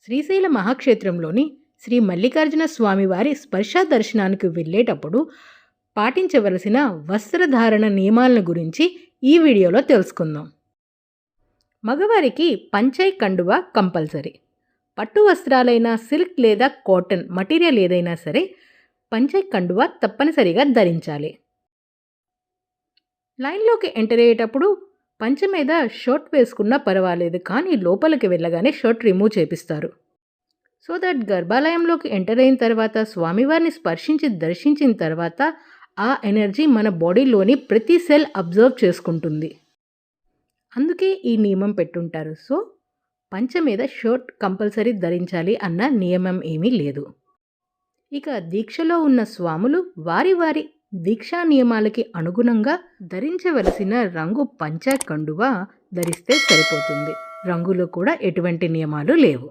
శ్రీశైల మహాక్షేత్రంలోని శ్రీ మల్లికార్జున స్వామివారి స్పర్శ దర్శనానికి వెళ్ళేటప్పుడు పాటించవలసిన వస్త్రధారణ నియమాలను గురించి ఈ వీడియోలో తెలుసుకుందాం. మగవారికి పంచై కండువా కంపల్సరీ. పట్టు వస్త్రాలైన సిల్క్ లేదా కాటన్ మటీరియల్ ఏదైనా సరే పంచై కండువా తప్పనిసరిగా ధరించాలి. లైన్లోకి ఎంటర్ అయ్యేటప్పుడు పంచ మీద షర్ట్ వేసుకున్నా పర్వాలేదు, కానీ లోపలికి వెళ్ళగానే షర్ట్ రిమూవ్ చేపిస్తారు. సో దట్ గర్భాలయంలోకి ఎంటర్ అయిన తర్వాత స్వామివారిని స్పర్శించి దర్శించిన తర్వాత ఆ ఎనర్జీ మన బాడీలోని ప్రతి సెల్ అబ్జర్వ్ చేసుకుంటుంది. అందుకే ఈ నియమం పెట్టుంటారు. సో పంచ మీద షర్ట్ కంపల్సరీ ధరించాలి అన్న నియమం ఏమీ లేదు. ఇక దీక్షలో ఉన్న స్వాములు వారి వారి దీక్షా నియమాలకి అనుగుణంగా ధరించవలసిన రంగు పంచ కండువా ధరిస్తే సరిపోతుంది. రంగులో కూడా ఎటువంటి నియమాలు లేవు.